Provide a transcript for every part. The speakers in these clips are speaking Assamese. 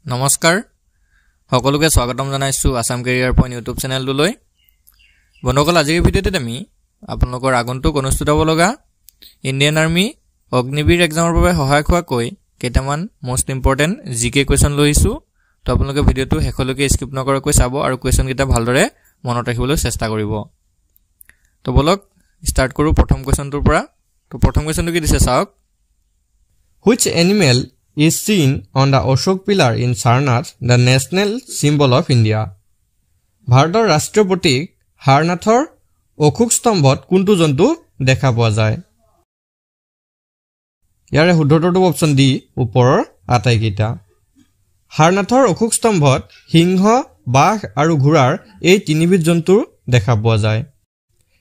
নমস্কাৰ সকলোকে স্বাগতম জনাইছো আসাম কেৰিয়াৰ পইণ্ট ইউটিউব চেনেলটোলৈ বন্ধুসকল আজিৰ ভিডিঅ'টোত আমি আপোনালোকৰ আগন্তুক অনুষ্ঠিত হ'ব লগা ইণ্ডিয়ান আৰ্মি অগ্নিবীৰ এক্সামৰ বাবে সহায়ক হোৱাকৈ কেইটামান মোষ্ট ইম্পৰ্টেণ্ট জিকে কুৱেশ্যন লৈছো তো আপোনালোকে ভিডিঅ'টো শেষলৈকে স্কিপ নকৰাকৈ চাব আৰু কুৱেশ্যন কেইটা ভালদৰে মনত ৰাখিবলৈ চেষ্টা কৰিব তো বলক ষ্টাৰ্ট কৰো প্ৰথম কুৱেশ্যনটোৰ পৰা তো প্ৰথম কুৱেশ্যনটো কি দিছে চাওক Which animal is seen on the Ashok pillar in Sarnath, the national symbol of India? ভাৰতৰ ৰাষ্ট্ৰীয় প্ৰতীক হাৰনাথৰ অশোক স্তম্ভত কোনটো জন্তু দেখা পোৱা যায়? ইয়াৰে শুদ্ধটো অপচন ডি ওপৰৰ আটাইকেইটা। হাৰনাথৰ অশোক স্তম্ভত সিংহ, বাঘ আৰু ঘোঁৰাৰ এই তিনিবিধ জন্তু দেখা পোৱা যায়।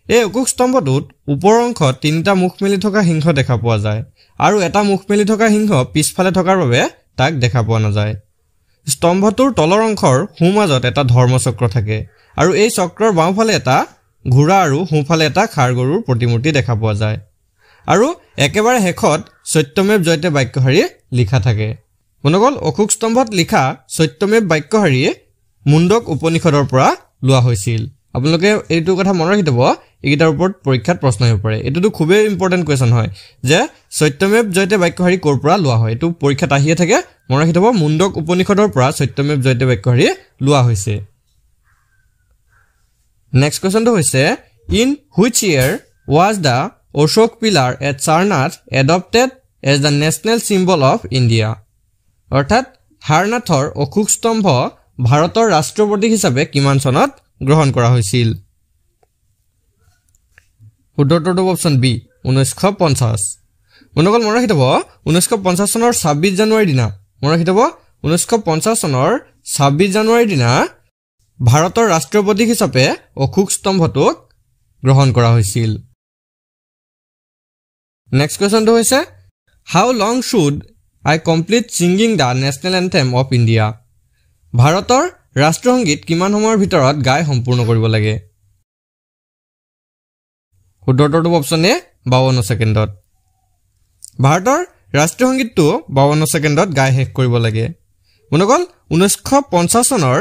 এই অশোক স্তম্ভটোত ওপৰৰ অংশত তিনিটা মুখ মেলি থকা সিংহ দেখা পোৱা যায় আৰু এটা মুখ মেলি থকা সিংহ পিছফালে থকাৰ বাবে তাক দেখা পোৱা নাযায়। স্তম্ভটোৰ তলৰ অংশৰ সোঁমাজত এটা ধৰ্মচক্ৰ থাকে আৰু এই চক্ৰৰ বাওঁফালে এটা ঘোঁৰা আৰু সোঁফালে এটা খাৰগৰুৰ প্ৰতিমূৰ্তি দেখা পোৱা যায় আৰু একেবাৰে শেষত সত্যমেৱ জয়তে বাক্যশাৰী লিখা থাকে। বন্ধুসকল অশোক স্তম্ভত লিখা সত্যমেৱ বাক্যশাৰী মুণ্ডক উপনিষদৰ পৰা লোৱা হৈছিল। আপোনালোকে এইটো কথা মনত ৰাখি থব, এইকেইটাৰ ওপৰত পৰীক্ষাত প্ৰশ্ন আহিব পাৰে। এইটোতো খুবেই ইম্পৰ্টেণ্ট কুৱেশ্যন হয় যে সত্যমেৱ জয়তে বাক্যশাৰী ক'ৰ পৰা লোৱা হয়। এইটো পৰীক্ষাত আহিয়ে থাকে, মনত ৰাখি থব মুণ্ডক উপনিষদৰ পৰা সত্যমেৱ জয়তে বাক্যশাৰী লোৱা হৈছে। নেক্সট কুৱেশ্যনটো হৈছে in which year was the Ashoka pillar at Sarnath adopted as the national symbol of India? অৰ্থাৎ হাৰনাথৰ অশোক স্তম্ভ ভাৰতৰ ৰাষ্ট্ৰীয় প্ৰতীক হিচাপে কিমান চনত গ্ৰহণ কৰা হৈছিল? শুদ্ধটো অপচন বি 1950। বন্ধুসকল মনত ৰাখি থব 1950 চনৰ 26 জানুৱাৰীৰ দিনা, মনত ৰাখি থব 1950 চনৰ 26 জানুৱাৰীৰ দিনা ভাৰতৰ ৰাষ্ট্ৰীয় প্ৰতীক হিচাপে অশোক স্তম্ভটোক গ্ৰহণ কৰা হৈছিল। নেক্সট কুৱেশ্যনটো হৈছে how long should I complete singing the national anthem of India? ভাৰতৰ ৰাষ্ট্ৰীয় সংগীত কিমান সময়ৰ ভিতৰত গাই সম্পূৰ্ণ কৰিব লাগে? শুদ্ধটো অপচন এ 52 ছেকেণ্ডত। ভাৰতৰ ৰাষ্ট্ৰীয় সংগীতটো 52 ছেকেণ্ডত গাই শেষ কৰিব লাগে। বন্ধুসকল 1950 চনৰ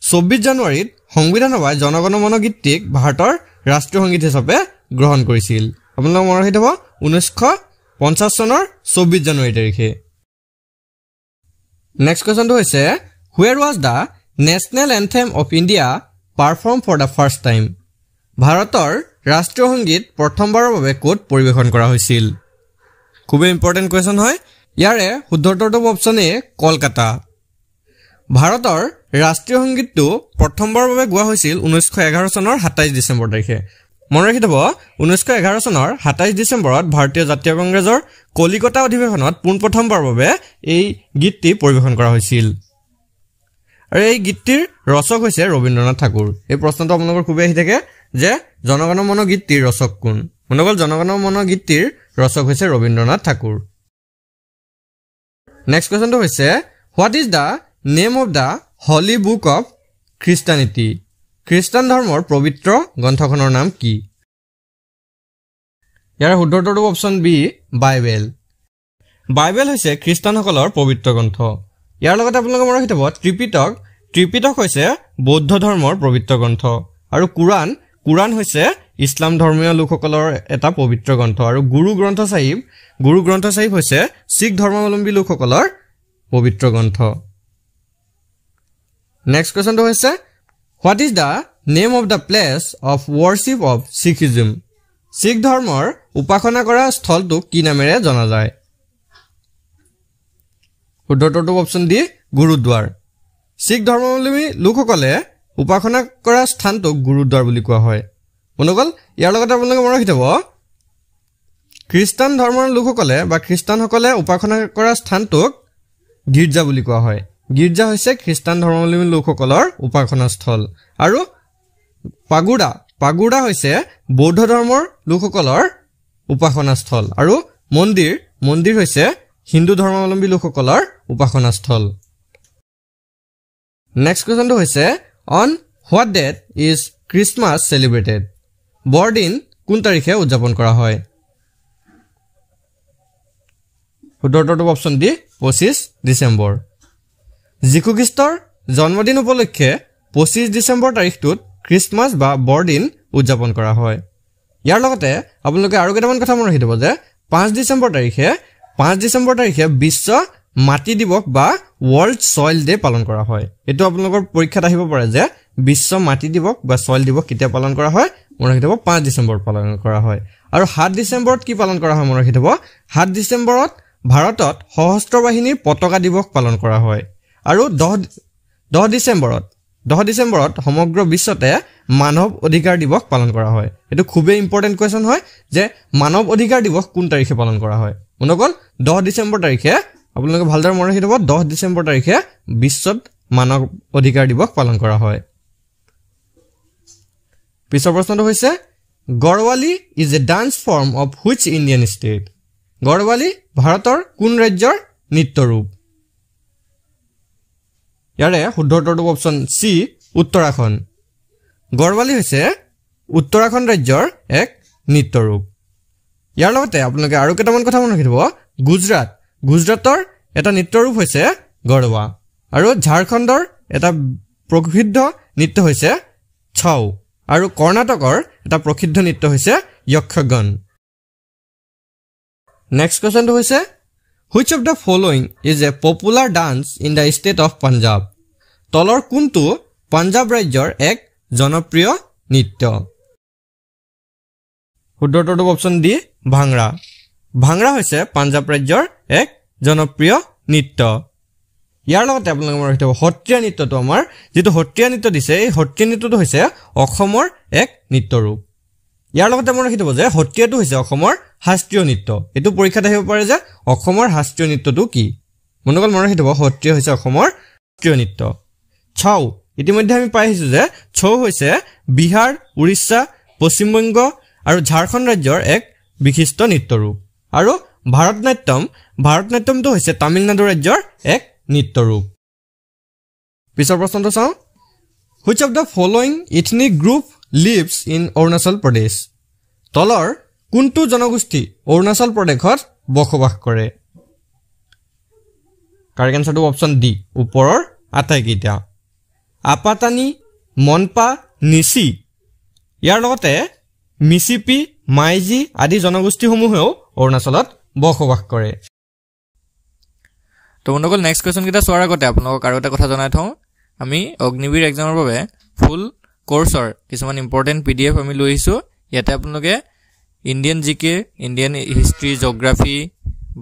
24 জানুৱাৰীত সংবিধান সভাই জনগণ মন গীতটিক ভাৰতৰ ৰাষ্ট্ৰীয় সংগীত হিচাপে গ্ৰহণ কৰিছিল। আপোনালোকে মনত ৰাখি থব 1950 চনৰ 24 জানুৱাৰী তাৰিখে। নেক্সট কুৱেশ্যনটো হৈছে where was the national anthem of India perform for the first time? ভাৰতৰ ৰাষ্ট্ৰীয় সংগীত প্ৰথমবাৰৰ বাবে ক'ত পৰিৱেশন কৰা হৈছিল? খুবেই ইম্পৰ্টেণ্ট কুৱেশ্যন হয়। ইয়াৰে শুদ্ধটো অপচন এ কলকাতা। ভাৰতৰ ৰাষ্ট্ৰীয় সংগীতটো প্ৰথমবাৰৰ বাবে গোৱা হৈছিল 1911 চনৰ 27 ডিচেম্বৰ তাৰিখে। মনত ৰাখি থব 1911 চনৰ 27 ডিচেম্বৰত ভাৰতীয় জাতীয় কংগ্ৰেছৰ কলিকতা অধিৱেশনত পোনপ্ৰথমবাৰৰ বাবে এই গীতটি পৰিৱেশন কৰা হৈছিল আৰু এই গীতটিৰ ৰচক হৈছে ৰবীন্দ্ৰনাথ ঠাকুৰ। এই প্ৰশ্নটো আপোনালোকৰ খুবেই আহি থাকে যে জনগণ মন গীতটিৰ ৰচক কোন? বন্ধুসকল জনগণ মন গীতটিৰ ৰচক হৈছে ৰবীন্দ্ৰনাথ ঠাকুৰ। নেক্সট কুৱেশ্যনটো হৈছে what is the name of the holy book of Christianity? খ্ৰীষ্টান ধৰ্মৰ পবিত্ৰ গ্ৰন্থখনৰ নাম কি? ইয়াৰ শুদ্ধটো অপচন বি বাইবেল। বাইবেল হৈছে খ্ৰীষ্টানসকলৰ পবিত্ৰ গ্ৰন্থ। ইয়াৰ লগতে আপোনালোকে মনত ৰাখি থব ত্ৰিপিটক হৈছে বৌদ্ধ ধৰ্মৰ পবিত্ৰ গ্ৰন্থ আৰু কুৰাণ হৈছে ইছলাম ধৰ্মীয় লোকসকলৰ এটা পবিত্ৰ গ্ৰন্থ আৰু গুৰু গ্ৰন্থ চাহিব হৈছে শিখ ধৰ্মাৱলম্বী লোকসকলৰ পবিত্ৰ গ্ৰন্থ। নেক্সট কুৱেশ্যনটো হৈছে what is the name of the place of worship of Sikhism? Sikh ধৰ্মৰ উপাসনা কৰা স্থলটোক কি নামেৰে জনা যায়? শুদ্ধটো অপচন ডি গুৰুদ্বাৰ। শিখ ধৰ্মাৱলম্বী লোকসকলে উপাসনা কৰা স্থানটোক গুৰুদ্বাৰ বুলি কোৱা হয়। বন্ধুসকল ইয়াৰ লগতে আপোনালোকে মনত ৰাখি থব খ্ৰীষ্টান ধৰ্মৰ লোকসকলে বা খ্ৰীষ্টানসকলে উপাসনা কৰা স্থানটোক গীৰ্জা বুলি কোৱা হয়। গীৰ্জা হৈছে খ্ৰীষ্টান ধৰ্মাৱলম্বী লোকসকলৰ উপাসনা স্থল আৰু পাগুৰা হৈছে বৌদ্ধ ধৰ্মৰ লোকসকলৰ উপাসনা স্থল আৰু মন্দিৰ হৈছে হিন্দু ধৰ্মাৱলম্বী লোকসকলৰ উপাসনা স্থল। নেক্সট কুৱেশ্যনটো হৈছে on what date is Christmas celebrated? বৰদিন কোন তাৰিখে উদযাপন কৰা হয়? শুদ্ধটো অপচন ডি 25 ডিচেম্বৰ। যীশু খ্ৰীষ্টৰ জন্মদিন উপলক্ষে 25 ডিচেম্বৰ তাৰিখটোত খ্ৰীষ্টমাছ বা বৰদিন উদযাপন কৰা হয় ইয়াৰ লগতে আপোনালোকে আৰু কেইটামান কথা মনত ৰাখিব যে 5 ডিচেম্বৰ তাৰিখে বিশ্ব মাটি দিৱস বা ৱৰ্ল্ড সয়েল ডে পালন কৰা হয় এটো আপোনালোকৰ পৰীক্ষাত আহিব পাৰে যে বিশ্ব মাটি দিৱস বা সয়েল দিৱস কেতিয়া পালন কৰা হয় মনত ৰাখিব 5 ডিচেম্বৰত পালন কৰা হয় আৰু 7 ডিচেম্বৰত কি পালন কৰা হয় মনত ৰাখিব 7 ডিচেম্বৰত ভাৰতত সশস্ত্ৰ বাহিনীৰ পতাকা দিৱস পালন কৰা হয় আৰু 10 ডিচেম্বৰত সমগ্ৰ বিশ্বতে মানৱ অধিকাৰ দিৱস পালন কৰা হয় এটো খুবেই ইম্পৰ্টেন্ট কোৱেশ্চন হয় যে মানৱ অধিকাৰ দিৱস কোন তাৰিখে পালন কৰা হয় মনকল 10 ডিচেম্বৰ তাৰিখে আপোনালোকে ভালদৰে মনত ৰাখিব 10 ডিচেম্বৰ তাৰিখে বিশ্বত মানৱ অধিকাৰ দিৱস পালন কৰা হয় পিছৰ প্ৰশ্নটো হৈছে Garhwali is a dance form of which Indian state Garhwali ভাৰতৰ কোন ৰাজ্যৰ নৃত্য ৰূপ ইয়াৰে শুদ্ধ উত্তৰটো অপচন সি উত্তৰাখণ্ড গড়ৱালি হৈছে উত্তৰাখণ্ড ৰাজ্যৰ এক নৃত্য ৰূপ ইয়াৰ লগতে আপোনালোকে আৰু কেইটামান কথা মনত ৰাখিব গুজৰাটৰ এটা নৃত্য ৰূপ হৈছে গৰবা আৰু ঝাৰখণ্ডৰ এটা প্ৰসিদ্ধ নৃত্য হৈছে ছাউ আৰু কৰ্ণাটকৰ এটা প্ৰসিদ্ধ নৃত্য হৈছে যক্ষগন নেক্সট কোৱেশ্চনটো হৈছে which of the following is a popular dance in the state of Punjab তলৰ কোনটো পাঞ্জাব ৰাজ্যৰ এক জনপ্ৰিয় নৃত্য শুদ্ধ উত্তৰটো অপচন ডি ভাংৰা হৈছে পাঞ্জাব ৰাজ্যৰ এক জনপ্ৰিয় নৃত্য ইয়াৰ লগতে আপোনালোকে মনত ৰাখিব সত্ৰীয়া নৃত্যটো আমাৰ যেটো সত্ৰীয়া নৃত্য দিছে এই সত্ৰীয়া নৃত্যটো হৈছে অসমৰ এক নৃত্য ৰূপ ইয়াৰ লগতে মনত ৰাখিব যে সত্ৰীয়াটো হৈছে অসমৰ শাস্ত্ৰীয় নৃত্য এটো পৰীক্ষাত আহিব পাৰে যে অসমৰ শাস্ত্ৰীয় নৃত্যটো কি মনত ৰাখিব সত্ৰীয়া হৈছে অসমৰ শাস্ত্ৰীয় নৃত্য ছাউ ইতিমধ্যে আমি পাই আহিছো যে ছৌ হৈছে বিহাৰ উৰিষ্যা পশ্চিম বংগ আৰু ঝাৰখণ্ড ৰাজ্যৰ এক বিশিষ্ট নৃত্য ৰূপ আৰু ভাৰতনাট্যমটো হৈছে তামিলনাডু ৰাজ্যৰ এক নৃত্য ৰূপ পিছৰ প্ৰশ্নটো চাওঁ which of the following ethnic group lives in Arunachal Pradesh তলৰ কোনটো জনগোষ্ঠী অৰুণাচল প্ৰদেশত বসবাস কৰে কাৰেক্ট আনসাৰটো অপচন ডি ওপৰৰ আটাইকেইটা আপাতানি মনপা নিচি ইয়াৰ লগতে মিচিপি মাইজি আদি জনগোষ্ঠীসমূহেও অৰুণাচলত বসবাস কৰে তো বন্ধুসকল নেক্সট কুৱেশ্যন কেইটা চোৱাৰ আগতে আপোনালোকক আৰু এটা কথা জনাই থওঁ আমি অগ্নিবীৰ এক্সামৰ বাবে ফুল কোৰ্ছৰ কিছুমান ইম্পৰ্টেণ্ট PDF আমি লৈ আহিছোঁ ইয়াতে আপোনালোকে ইণ্ডিয়ান জিকে ইণ্ডিয়ান হিষ্ট্ৰী জিঅ'গ্ৰাফি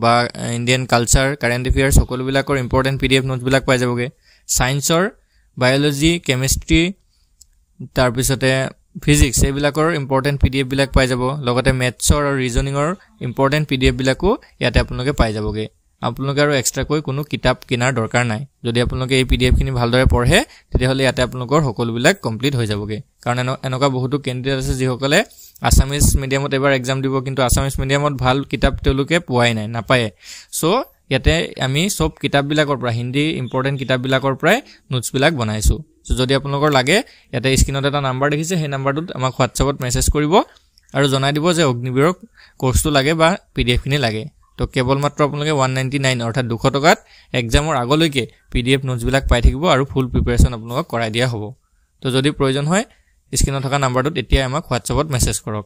বা ইণ্ডিয়ান কালচাৰ কাৰেণ্ট এফেয়াৰ্ছ সকলোবিলাকৰ ইম্পৰ্টেণ্ট PDF নোটছবিলাক পাই যাবগৈ সায়েন্সৰ বায়'লজি কেমিষ্ট্ৰি তাৰপিছতে ফিজিক্স এইবিলাকৰ ইম্পৰ্টেণ্ট PDF বিলাক পাই যাব লগতে মেথছৰ আৰু ৰিজনিঙৰ ইম্পৰ্টেণ্ট PDF বিলাকো ইয়াতে আপোনালোকে পাই যাবগৈ আপোনালোকে আৰু এক্সট্ৰাকৈ কোনো কিতাপ কিনাৰ দৰকাৰ নাই যদি আপোনালোকে এই PDF খিনি ভালদৰে পঢ়ে তেতিয়াহ'লে ইয়াতে আপোনালোকৰ সকলোবিলাক কমপ্লিট হৈ যাবগৈ কাৰণ এনেকুৱা বহুতো কেণ্ডিডেট আছে যিসকলে আছামিজ মিডিয়ামত এবাৰ এক্সাম দিব কিন্তু আছামিজ মিডিয়ামত ভাল কিতাপ তেওঁলোকে পোৱাই নাই নাপায় সো ইয়াতে আমি সব কিতাপবিলাকৰ পৰা হিন্দী ইম্পৰ্টেণ্ট কিতাপবিলাকৰ পৰাই নোটছবিলাক বনাইছোঁ সো যদি আপোনালোকৰ লাগে ইয়াতে স্ক্ৰীনত এটা নাম্বাৰ দেখিছে সেই নাম্বাৰটোত আমাক হোৱাটছআপত মেছেজ কৰিব আৰু জনাই দিব যে অগ্নিবীৰৰ কোৰ্সটো লাগে বা PDF খিনি লাগে তো কেৱল মাত্ৰ আপোনালোকে 199 অৰ্থাৎ 200 টকাত এক্সামৰ আগলৈকে PDF নোটছবিলাক পাই থাকিব আৰু ফুল প্ৰিপাৰেচন আপোনালোকক কৰাই দিয়া হ'ব তো যদি প্ৰয়োজন হয় স্ক্ৰীনত থকা নাম্বাৰটোত এতিয়া আমাক হোৱাটছআপত মেছেজ কৰক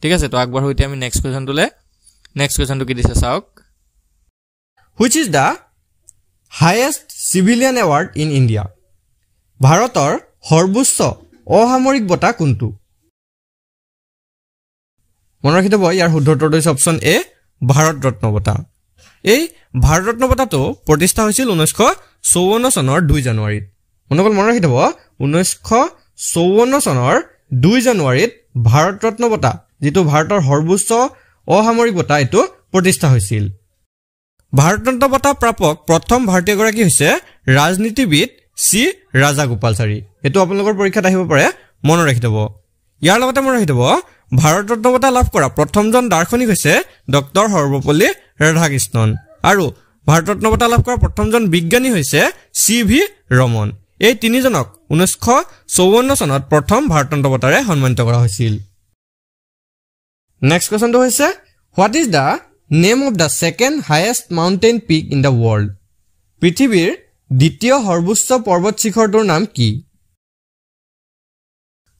ঠিক আছে তো আগবাঢ়ো এতিয়া আমি নেক্সট কুৱেশ্যনটো কি দিছে চাওক Which is the highest civilian award in India? ভাৰতৰ সৰ্বোচ্চ অসামৰিক বঁটা কোনটো মনত ৰাখিব ইয়াৰ শুদ্ধ উত্তৰটো হৈছে অপচন এ ভাৰত ৰত্ন বঁটা এই ভাৰত ৰত্ন বঁটাটো প্ৰতিষ্ঠা হৈছিল 1954 চনৰ 2 জানুৱাৰীত মনত ৰাখিব 1954 চনৰ 2 জানুৱাৰীত ভাৰত ৰত্ন বঁটা যেটো ভাৰতৰ সৰ্বোচ্চ অসামৰিক বঁটা এটো প্ৰতিষ্ঠা হৈছিল ভাৰত ৰত্ন বঁটা প্ৰাপক প্ৰথম ভাৰতীয় গৰাকী হৈছে ৰাজনীতিবিদ চি ৰাজাগোপালচাৰী এটো আপোনালোকৰ পৰীক্ষাত আহিব পাৰে মনত ৰাখিব ইয়াৰ লগতে মনত ৰাখিব ভাৰত ৰত্ন বঁটা লাভ কৰা প্ৰথমজন দাৰ্শনিক হৈছে ডক্টৰ সৰ্বপল্লী ৰাধাকৃষ্ণন আৰু ভাৰত ৰত্ন বঁটা লাভ কৰা প্ৰথমজন বিজ্ঞানী হৈছে CV ৰমন এই তিনিজনক 1954 চনত প্ৰথম ভাৰত ৰত্ন বঁটাৰে সন্মানিত কৰা হৈছিল নেক্সট কোৱেশ্যনটো হৈছে what is the name of the second highest mountain peak in the world পৃথিৱীৰ দ্বিতীয় সৰ্বোচ্চ পৰ্বত শিখৰটোৰ নাম কি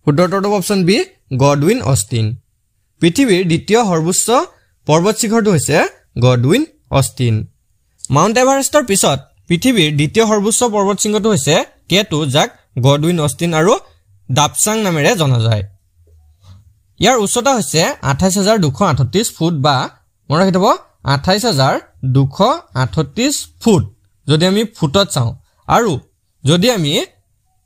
শুদ্ধটো অপচন বি গডউইন অষ্টিন পৃথিৱীৰ দ্বিতীয় সৰ্বোচ্চ পৰ্বত শিখৰটো হৈছে গডউইন অষ্টিন মাউণ্ট এভাৰেষ্টৰ পিছত পৃথিৱীৰ দ্বিতীয় সৰ্বোচ্চ পৰ্বত শৃংগটো হৈছে কেটু যাক গডউইন অষ্টিন আৰু ডাপচাং নামেৰে জনা যায় ইয়াৰ উচ্চতা হৈছে 28238 ফুট বা মনত ৰাখিব 28238 ফুট যদি আমি ফুটত চাওঁ আৰু যদি আমি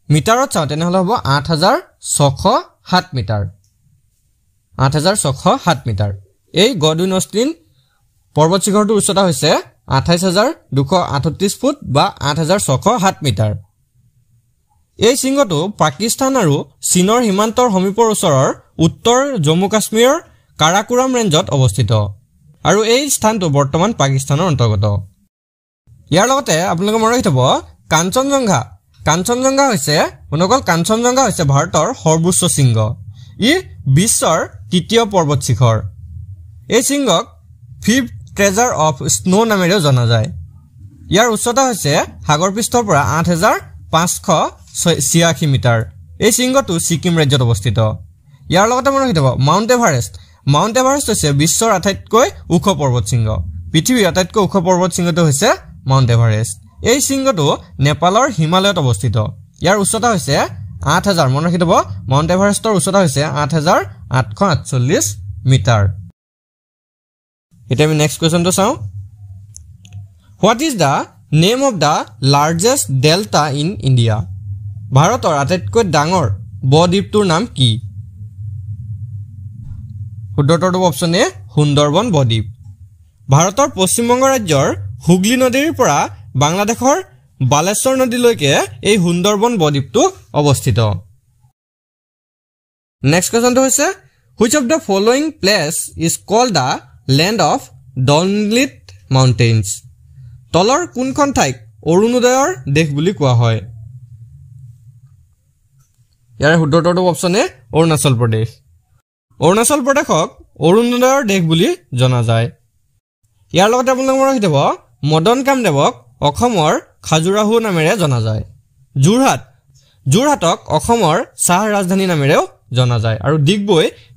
মিটাৰত চাওঁ তেনেহলে হ'ব 8607 মিটাৰ 8607 মিটাৰ এই গডউইন অষ্টিন পৰ্বত শিখৰটোৰ উচ্চতা হৈছে 28238 ফুট বা 8607 মিটাৰ এই শৃংগটো পাকিস্তান আৰু চীনৰ সীমান্তৰ সমীপৰ ওচৰৰ উত্তৰ জম্মু কাশ্মীৰৰ কাৰাকোৰাম ৰেঞ্জত অৱস্থিত আৰু এই স্থানটো বৰ্তমান পাকিস্তানৰ অন্তৰ্গত ইয়াৰ লগতে আপোনালোকে মনত ৰাখিব কাঞ্চনজংঘা হৈছে ভাৰতৰ সৰ্বোচ্চ শৃংগ ই বিশ্বৰ তৃতীয় পৰ্বত শিখৰ এই শৃংগক ফিফ্থ ট্ৰেজাৰ অফ স্নো নামেৰেও জনা যায় ইয়াৰ উচ্চতা হৈছে সাগৰ পৃষ্ঠৰ পৰা 8586 মিটাৰ এই শৃংগটো ছিকিম ৰাজ্যত অৱস্থিত ইয়াৰ লগতে মনত ৰাখিব মাউণ্ট এভাৰেষ্ট হৈছে বিশ্বৰ আটাইতকৈ ওখ পৰ্বত শৃংগ পৃথিৱীৰ আটাইতকৈ ওখ পৰ্বত শৃংগটো হৈছে মাউণ্ট এভাৰেষ্ট এই শৃংগটো নেপালৰ হিমালয়ত অৱস্থিত ইয়াৰ উচ্চতা হৈছে 8000 মনত ৰাখিব মাউণ্ট এভাৰেষ্টৰ উচ্চতা হৈছে 8848 মিটাৰ এতিয়া আমি নেক্সট কোৱেশ্চনটো চাওঁ what is the name of the largest delta in India ভাৰতৰ আটাইতকৈ ডাঙৰ বদ্বীপটোৰ নাম কি শুদ্ধটো অপচন এ সুন্দৰবন বদ্বীপ ভাৰতৰ পশ্চিমবংগ ৰাজ্যৰ হুগলী নদীৰ পৰা বাংলাদেশৰ বালেশ্বৰ নদীলৈকে এই সুন্দৰবন বদ্বীপটো অৱস্থিত নেক্সট কোৱেশ্চনটো হৈছে which of the following place is called the land of dawnlit mountains তলৰ কোনখন ঠাইক অৰুণোদয়ৰ দেশ বুলি কোৱা হয় ইয়াৰ শুদ্ধটো অপচন এ অৰুণাচল প্ৰদেশক অৰুণোদয়ৰ দেশ বুলি জনা যায় ইয়াৰ লগতে আপোনালোকে মনত ৰাখিব মদন কামদেৱক অসমৰ খাজুৰাহো নামেৰে জনা যায় যোৰহাটক অসমৰ চাহ ৰাজধানী নামেৰেও জনা যায় আৰু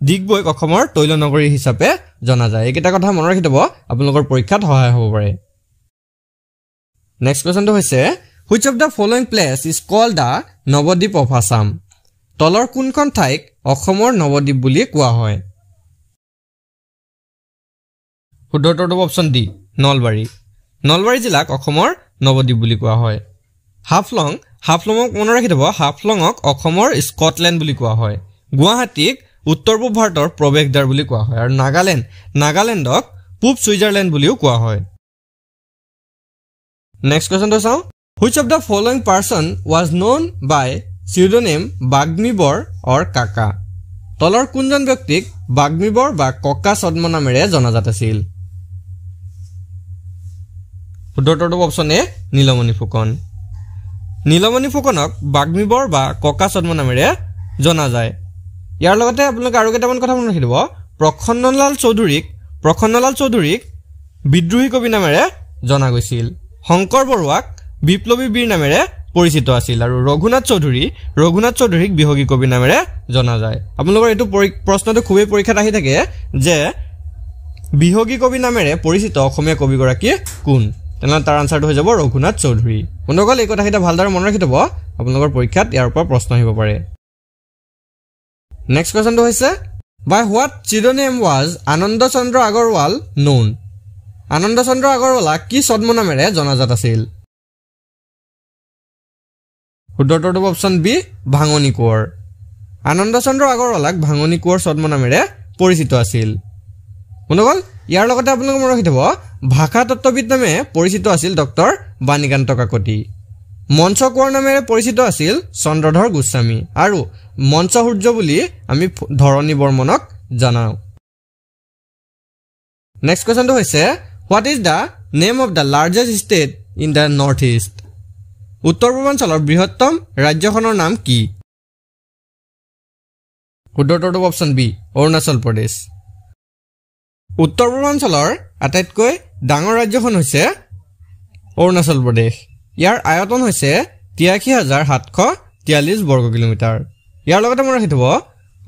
ডিগবৈক অসমৰ তৈল নগৰী হিচাপে জনা যায় এইকেইটা কথা মনত ৰাখিব আপোনালোকৰ পৰীক্ষাত সহায় হ'ব পাৰে নেক্সট কোৱেশ্চনটো হৈছে which of the following place is called the Nabadwip of Assam তলৰ কোনখন ঠাইক অসমৰ নৱদ্বীপ বুলি কোৱা হয় শুদ্ধটো অপচন ডি নলবাৰী জিলাক অসমৰ নৱদ্বীপ বুলি কোৱা হয় হাফলঙক মনত ৰাখিব হাফলঙক অসমৰ স্কটলেণ্ড বুলি কোৱা হয় গুৱাহাটীক উত্তৰ পূব ভাৰতৰ প্ৰৱেশদ্বাৰ বুলি কোৱা হয় আৰু নাগালেণ্ডক পূব ছুইজাৰলেণ্ড বুলিও কোৱা হয় নেক্সট কোৱেশ্চনটো চাওঁ which of the following person was known by pseudonym Bagmibar or কাকা তলৰ কোনজন ব্যক্তিক বাগ্মীবৰ বা ককা ছদ্ম নামেৰে জনাজাত আছিল শুদ্ধটো অপচন এ নীলমণি ফুকনক বাগ্মীবৰ বা ককা ছদ্ম নামেৰে জনা যায় ইয়াৰ লগতে আপোনালোকে আৰু কেইটামান কথা মনত ৰাখিব প্ৰসন্নলাল চৌধুৰীক বিদ্ৰোহী কবি নামেৰে জনা গৈছিল শংকৰ বৰুৱাক বিপ্লৱী বীৰ নামেৰে পৰিচিত আছিল আৰু ৰঘুনাথ চৌধুৰীক বিহগী কবি নামেৰে জনা যায় আপোনালোকৰ এইটো প্ৰশ্নটো খুবেই পৰীক্ষাত আহি থাকে যে বিহগী কবি নামেৰে পৰিচিত অসমীয়া কবিগৰাকী কোন তেনেহ'লে তাৰ আনচাৰটো হৈ যাব ৰঘুনাথ চৌধুৰী বন্ধুসকল এই কথাকেইটা ভালদৰে মনত ৰাখি থ'ব আপোনালোকৰ পৰীক্ষাত ইয়াৰ পৰা প্ৰশ্ন আহিব পাৰে নেক্সট কোৱেশ্চনটো হৈছে by what surname was Ananda Chandra Agarwal known Ananda Chandra Agarwala কি ছদ্ম নামেৰে জনাজাত আছিল শুদ্ধটো অপচন বি ভাঙনি কোঁৱৰ আনন্দ চন্দ্ৰ আগৰৱালাক ভাঙনি কোঁৱৰ ছদ্ম নামেৰে পৰিচিত আছিল বন্ধুসকল ইয়াৰ লগতে আপোনালোকে মনত ৰাখি থ'ব ভাষা তত্ত্ববিদ নামে পৰিচিত আছিল ডক্টৰ বাণীকান্ত কাকতি মঞ্চ কোঁৱৰ নামেৰে পৰিচিত আছিল চন্দ্ৰধৰ গোস্বামী আৰু মঞ্চ সূৰ্য বুলি আমি ধৰণী বৰ্মনক জনাওঁ নেক্সট কোৱেশ্চনটো হৈছে what is the name of the largest state in the north east উত্তৰ পূৰ্বাঞ্চলৰ বৃহত্তম ৰাজ্যখনৰ নাম কি শুদ্ধটো অপচন বি অৰুণাচল প্ৰদেশ উত্তৰ পূৰ্বাঞ্চলৰ আটাইতকৈ ডাঙৰ ৰাজ্যখন হৈছে অৰুণাচল প্ৰদেশ ইয়াৰ আয়তন হৈছে ৮৩,৭৪৩ বৰ্গ কিলোমিটাৰ। ইয়াৰ লগতে মনত ৰাখি থব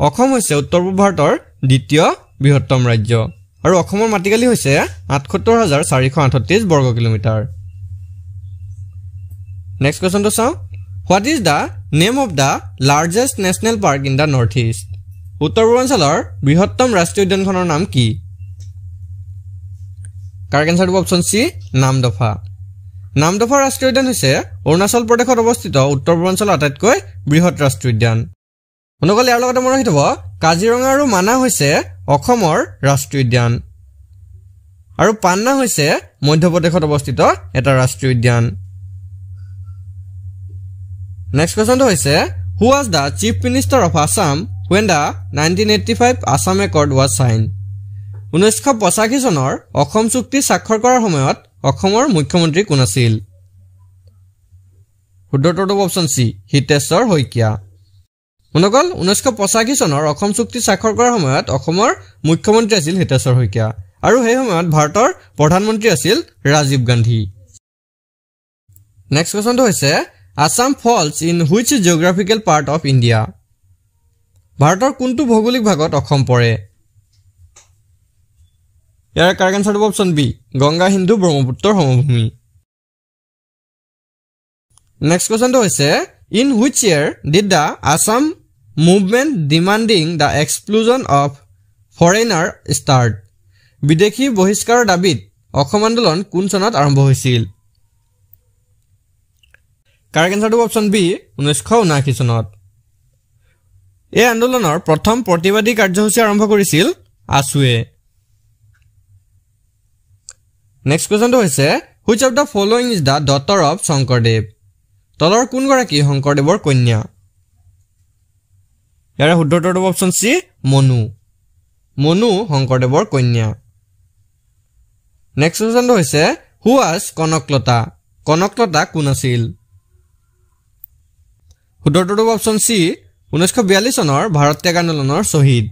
অসম হৈছে উত্তৰ পূব ভাৰতৰ দ্বিতীয় বৃহত্তম ৰাজ্য আৰু অসমৰ মাটিকালি হৈছে ৭৮,৪৩৮ বৰ্গ কিলোমিটাৰ। নেক্সট কুৱেশ্যনটো চাওঁ। What is the name of the largest national park in the north east? উত্তৰ পূৰ্বাঞ্চলৰ বৃহত্তম ৰাষ্ট্ৰীয় উদ্যানখনৰ নাম কি? কাৰেক্ট এনচাৰটো অপশ্যন চি নামদফা। নামদফা ৰাষ্ট্ৰীয় উদ্যান হৈছে অৰুণাচল প্ৰদেশত অৱস্থিত উত্তৰ পূৰ্বাঞ্চলৰ আটাইতকৈ বৃহৎ ৰাষ্ট্ৰীয় উদ্যান। অনুকল ইয়াৰ লগতে মনত ৰাখি থব কাজিৰঙা আৰু মানাহ হৈছে অসমৰ ৰাষ্ট্ৰীয় উদ্যান আৰু পান্না হৈছে মধ্যপ্ৰদেশত অৱস্থিত এটা ৰাষ্ট্ৰীয় উদ্যান। নেক্সট কুৱেশ্যনটো হৈছে who was the chief minister of Assam when the 1985 Assam Accord was signed? 1985 চনৰ অসম চুক্তি স্বাক্ষৰ কৰাৰ সময়ত অসমৰ মুখ্যমন্ত্ৰী কোন আছিল? শুদ্ধটো অপশ্যন চি হিতেশ্বৰ শইকীয়া। অনুকল 1985 চনৰ অসম চুক্তি স্বাক্ষৰ কৰাৰ সময়ত অসমৰ মুখ্যমন্ত্ৰী আছিল হিতেশ্বৰ শইকীয়া আৰু সেই সময়ত ভাৰতৰ প্ৰধানমন্ত্ৰী আছিল ৰাজীৱ গান্ধী। নেক্সট কুৱেশ্যনটো হৈছে Assam falls in which geographical part of India? ভাৰতৰ কোনটো ভৌগোলিক ভাগত অসম পৰে? ইয়াৰ কাৰেক্ট এনচাৰটো অপশ্যন বি গংগা সিন্ধু ব্ৰহ্মপুত্ৰৰ সমভূমি। নেক্সট কুৱেশ্যনটো হৈছে in which year did the Assam movement demanding the exclusion of foreigner start? বিদেশী বহিষ্কাৰৰ দাবীত অসম আন্দোলন কোন চনত আৰম্ভ হৈছিল? কাৰেক্ট এনচাৰটো অপশ্যন বি 1979 চনত। এই আন্দোলনৰ প্ৰথম প্ৰতিবাদী কাৰ্যসূচী আৰম্ভ কৰিছিল আছুৱে। নেক্সট কুৱেশ্যনটো হৈছে which of the following is the daughter of Sankardev? তলৰ কোনগৰাকী শংকৰদেৱৰ কন্যা? ইয়াৰে শুদ্ধ উত্তৰটো অপশ্যন চি মনু। মনু শংকৰদেৱৰ কন্যা। নেক্সট কুৱেশ্যনটো হৈছে হু ৱাজ কনকলতা? কনকলতা কোন আছিল? শুদ্ধ উত্তৰটো অপশ্যন চি 1942 চনৰ ভাৰত ত্যাগ আন্দোলনৰ শ্বহীদ।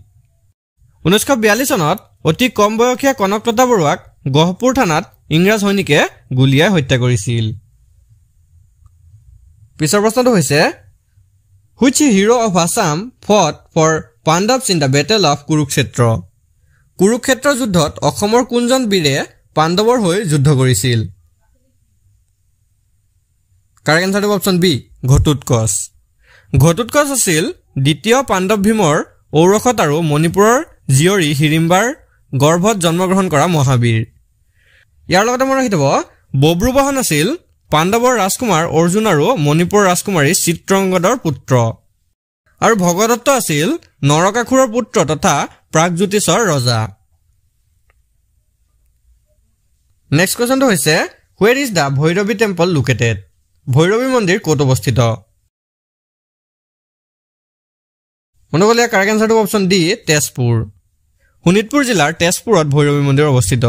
1942 চনত অতি কম বয়সীয়া কনকলতা বৰুৱাক গহপুৰ থানাত ইংৰাজ সৈনিকে গুলীয়াই হত্যা কৰিছিল। পিছৰ প্ৰশ্নটো হৈছে which hero of Assam fought for Pandavas in the battle of Kurukshetra? Kurukshetra যুদ্ধত অসমৰ কোনজন বীৰে পাণ্ডৱৰ হৈ যুদ্ধ কৰিছিল? কাৰেক্ট এনচাৰটো অপশ্যন বি ঘটোৎকচ। ঘটোৎকচ আছিল দ্বিতীয় পাণ্ডৱ ভীমৰ ঔৰসত আৰু মণিপুৰৰ জীয়ৰী হিড়িম্বাৰ গৰ্ভত জন্মগ্ৰহণ কৰা মহাবীৰ। ইয়াৰ লগতে মনত ৰাখি থব বব্ৰুবাহন আছিল পাণ্ডৱৰ ৰাজকুমাৰ অৰ্জুন আৰু মণিপুৰৰ ৰাজকুমাৰী চিত্ৰংগদৰ পুত্ৰ আৰু ভগদত্ত আছিল নৰকাসুৰৰ পুত্ৰ তথা প্ৰাগজ্যোতিষৰ ৰজা। নেক্সট কুৱেশ্যনটো হৈছে where is the Bhairavi temple located? Bhairavi মন্দিৰ ক'ত অৱস্থিত? অনুকল ইয়াৰ কাৰেক্ট এনচাৰটো অপশ্যন ডি তেজপুৰ। শোণিতপুৰ জিলাৰ তেজপুৰত ভৈৰৱী মন্দিৰ অৱস্থিত।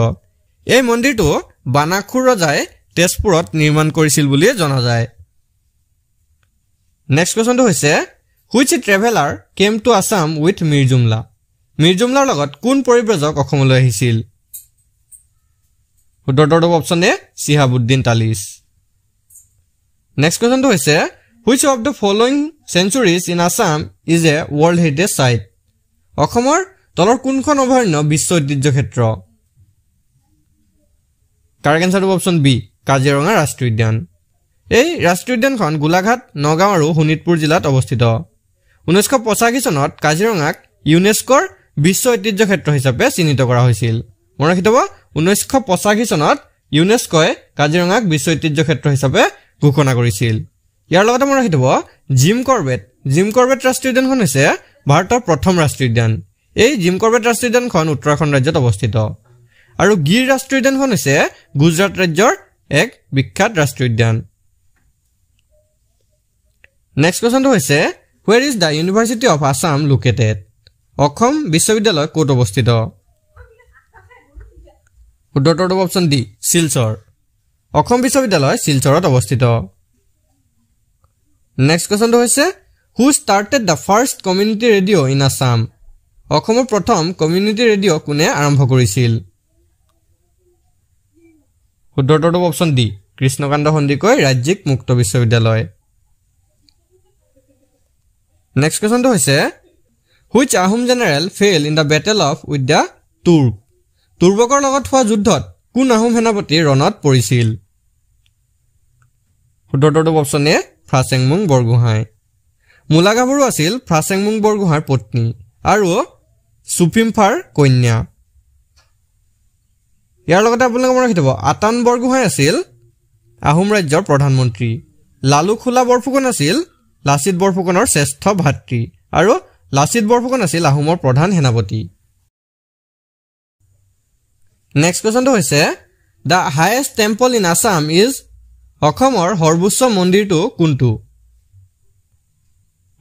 এই মন্দিৰটো বানাসুৰ ৰজাই তেজপুৰত নিৰ্মাণ কৰিছিল বুলি জনা যায়। নেক্সট কুৱেশ্যনটো হৈছে which traveller came to Assam with Mir Jumla? Mir জুমলাৰ লগত কোন পৰিব্ৰজক অসমলৈ আহিছিল? শুদ্ধটো option A Shihabuddin Talish. Next কুৱেশ্যনটো হৈছে which of the following sanctuaries in Assam is a world heritage site? অসমৰ তলৰ কোনখন অভয়াৰণ্য বিশ্ব ঐতিহ্য ক্ষেত্ৰ? কাৰেক্ট এনচাৰটো অপশ্যন বি কাজিৰঙা ৰাষ্ট্ৰীয় উদ্যান। এই ৰাষ্ট্ৰীয় উদ্যানখন গোলাঘাট নগাঁও আৰু শোণিতপুৰ জিলাত অৱস্থিত। 1985 চনত কাজিৰঙাক ইউনেস্কোৰ বিশ্ব ঐতিহ্য ক্ষেত্ৰ হিচাপে চিহ্নিত কৰা হৈছিল। মনত ৰাখি থব 1985 চনত ইউনেস্কোই কাজিৰঙাক বিশ্ব ঐতিহ্য ক্ষেত্ৰ হিচাপে ঘোষণা কৰিছিল। ইয়াৰ লগতে মনত ৰাখি থব জিম কৰবেট ৰাষ্ট্ৰীয় উদ্যানখন হৈছে ভাৰতৰ প্ৰথম ৰাষ্ট্ৰীয় উদ্যান। এই জিম কৰবেট ৰাষ্ট্ৰীয় উদ্যানখন উত্তৰাখণ্ড ৰাজ্যত অৱস্থিত আৰু গিৰ ৰাষ্ট্ৰীয় উদ্যানখন হৈছে গুজৰাট ৰাজ্যৰ এক বিখ্যাত ৰাষ্ট্ৰীয় উদ্যান। নেক্সট কুৱেশ্যনটো হৈছে where is the university of Assam located? Assam বিশ্ববিদ্যালয় ক'ত অৱস্থিত? শুদ্ধটো অপশ্যন ডি শিলচৰ। অসম বিশ্ববিদ্যালয় শিলচৰত অৱস্থিত। নেক্সট কুৱেশ্যনটো হৈছে who started the first community radio' in Assam? অসমৰ প্ৰথম কমিউনিটি ৰেডিঅ' কোনে আৰম্ভ কৰিছিল? শুদ্ধটো অপশ্যন ডি কৃষ্ণকান্ত সন্দিকৈ ৰাজ্যিক মুক্ত বিশ্ববিদ্যালয় নেক্সট কোৱেশ্চনটো হৈছে which Ahom general fail in the battle of with the Turk তুৰ্বকৰ লগত হোৱা যুদ্ধত কোন আহোম সেনাপতি ৰণত পৰিছিল শুদ্ধটো অপচন এ ফ্ৰাছেংমুং বৰগোহাঁই মূলাগাভৰু আছিল ফ্ৰাছেংমুং বৰগোহাঁইৰ পত্নী আৰু সুফিমফাৰ কন্যা ইয়াৰ লগতে আপোনালোকে মনত ৰাখিব আতান বৰগোহাঁই আছিল আহোম ৰাজ্যৰ প্ৰধানমন্ত্ৰী লালু খোলা বৰফুকন আছিল লাচিত বৰফুকনৰ শ্ৰেষ্ঠ ভাতৃ আৰু লাচিত বৰফুকন আছিল আহোমৰ প্ৰধান সেনাপতি নেক্সট কোৱেশ্চনটো হৈছে the highest temple in Assam is অসমৰ সৰ্বোচ্চ মন্দিৰটো কোনটো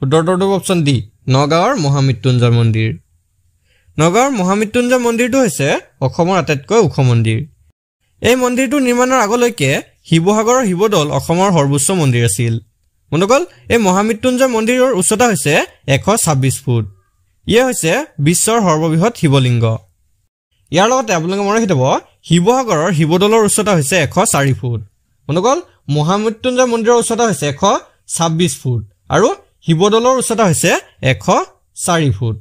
উত্তৰটো অপচন ডি নগাঁৱৰ মহামৃত্যুঞ্জয় মন্দিৰ নগাঁৱৰ মহামৃত্যুঞ্জয় মন্দিৰটো হৈছে অসমৰ আটাইতকৈ ওখ মন্দিৰ এই মন্দিৰটো নিৰ্মাণৰ আগলৈকে শিৱসাগৰৰ শিৱদৌল অসমৰ সৰ্বোচ্চ মন্দিৰ আছিল বন্ধুসকল এই মহামৃত্যুঞ্জয় মন্দিৰৰ উচ্চতা হৈছে 126 ফুট ইয়ে হৈছে বিশ্বৰ সৰ্ববৃহৎ শিৱলিংগ ইয়াৰ লগতে আপোনালোকে মনত ৰাখিব শিৱসাগৰৰ শিৱদৌলৰ উচ্চতা হৈছে 104 ফুট বন্ধুসকল মহামৃত্যুঞ্জয় মন্দিৰৰ উচ্চতা হৈছে 126 ফুট আৰু শিৱদৌলৰ উচ্চতা হৈছে 104 ফুট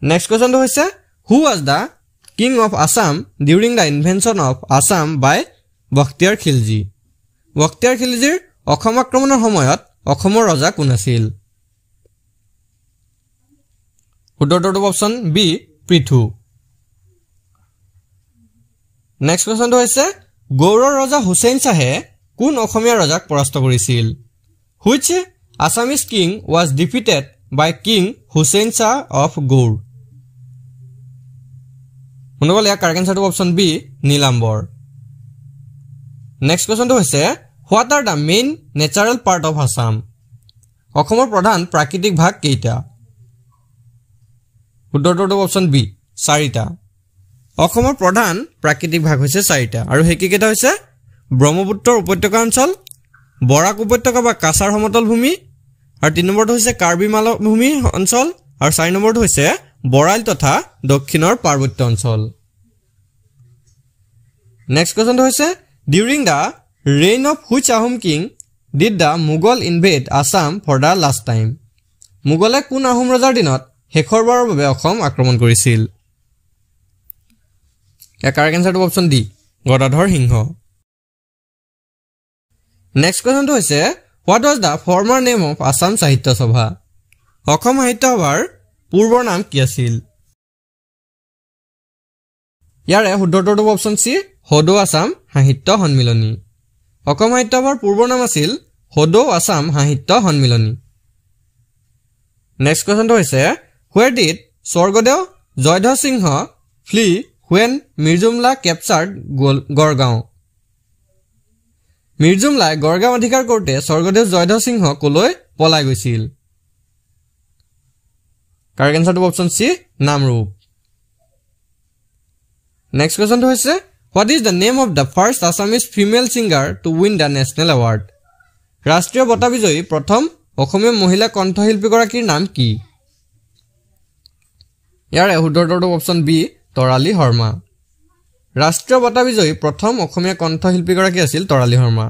নেক্সট কোৱেশ্চনটো হৈছে who was the king of Assam during the invention of Assam by Bakhtiyar Khilji Bakhtiyar খিলজীৰ অসম আক্ৰমণৰ সময়ত অসমৰ ৰজা কোন আছিল উত্তৰটো অপচন বি পৃথু নেক্সট কোৱেশ্চনটো হৈছে গৌড়ৰ ৰজা হুছেইন শাহে কোন অসমীয়া ৰজাক পৰাস্ত কৰিছিল which Assamese king was defeated by king Hussain Shah of Gaur বন্ধুসকল ইয়াৰ কাৰেক্ট এনচাৰটো অপচন বি নীলাম্বৰ নেক্সট কোৱেশ্চনটো হৈছে what are the main natural part of Assam অসমৰ প্ৰধান প্ৰাকৃতিক ভাগ কেইটা উত্তৰটো অপচন বি 4টা অসমৰ প্ৰধান প্ৰাকৃতিক ভাগ হৈছে 4টা আৰু সেইকেইটা হৈছে ব্ৰহ্মপুত্ৰৰ উপত্যকা অঞ্চল বৰাক উপত্যকা বা কাছাৰ সমতল ভূমি আৰু 3 নম্বৰটো হৈছে কাৰ্বি মালভূমি অঞ্চল আৰু 4 নম্বৰটো হৈছে বৰাইল তথা দক্ষিণৰ পাৰ্বত্য অঞ্চল নেক্সট কোৱেশ্চনটো হৈছে during the reign of which Ahom king did the Mughal invade Assam for the last time মুগলে কোন আহোম ৰজাৰ দিনত শেষৰবাৰৰ বাবে অসম আক্ৰমণ কৰিছিল ইয়াৰ কাৰেক্ট এনচাৰটো অপচন ডি গদাধৰ সিংহ নেক্সট কোৱেশ্চনটো হৈছে what was the former name of Assam সাহিত্য সভা অসম সাহিত্য সভাৰ পূৰ্বৰ নাম কি আছিল ইয়াৰে শুদ্ধটো অপচন সি হদৌ আছাম সাহিত্য সন্মিলনী অসম সাহিত্য সভাৰ পূৰ্বৰ নাম আছিল হদৌ আছাম সাহিত্য সন্মিলনী নেক্সট কোৱেশ্চনটো হৈছে where did Swargadeo Jayadhwaj Singha flee when Mirjumla captured Gargaon মিৰ্জুমলাই গড়গাঁও অধিকাৰ কৰোঁতে স্বৰ্গদেউ জয়ধ্বজ সিংহ কলৈ পলাই গৈছিল কাৰেক্ট এনচাৰটো অপচন সি নামৰূপ নেক্সট কোৱেশ্চনটো হৈছে what is the name of the first Assamese female singer to win the national award ৰাষ্ট্ৰীয় বঁটা বিজয়ী প্ৰথম অসমীয়া মহিলা কণ্ঠশিল্পীগৰাকীৰ নাম কি ইয়াৰে শুদ্ধটো অপচন বি তৰালী শৰ্মা ৰাষ্ট্ৰীয় বঁটা বিজয়ী প্ৰথম অসমীয়া কণ্ঠশিল্পীগৰাকী আছিল তৰালী শৰ্মা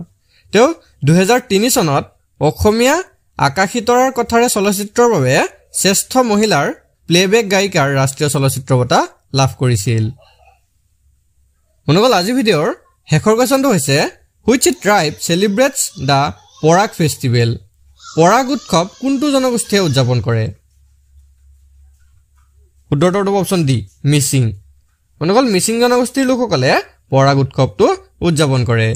তেওঁ 2003 চনত অসমীয়া আকাশী তৰাৰ কথাৰে চলচ্চিত্ৰৰ বাবে শ্ৰেষ্ঠ মহিলাৰ প্লেবেক গায়িকাৰ ৰাষ্ট্ৰীয় চলচ্চিত্ৰ বঁটা লাভ কৰিছিল বন্ধুসকল আজি ভিডিঅ'ৰ শেষৰ কোৱেশ্চনটো হৈছে which tribe celebrates the Porag festival Porag উৎসৱ কোনটো জনগোষ্ঠীয়ে উদযাপন কৰে শুদ্ধটো অপচন ডি মিচিং বন্ধুসকল মিচিং জনগোষ্ঠীৰ লোকসকলে পৰাগ উৎসৱটো উদযাপন কৰে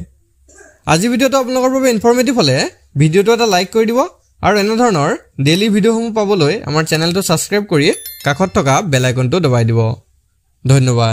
আজি ভিডিঅ'টো আপোনালোকৰ বাবে ইনফৰ্মেটিভ হ'লে ভিডিঅ'টো এটা লাইক কৰি দিব আৰু এনে ধৰণৰ ডেইলি ভিডিঅ'সমূহ পাবলৈ আমাৰ চেনেলটো ছাবস্ক্ৰাইব কৰি কাষত থকা বেল আইকনটো দবাই দিব ধন্যবাদ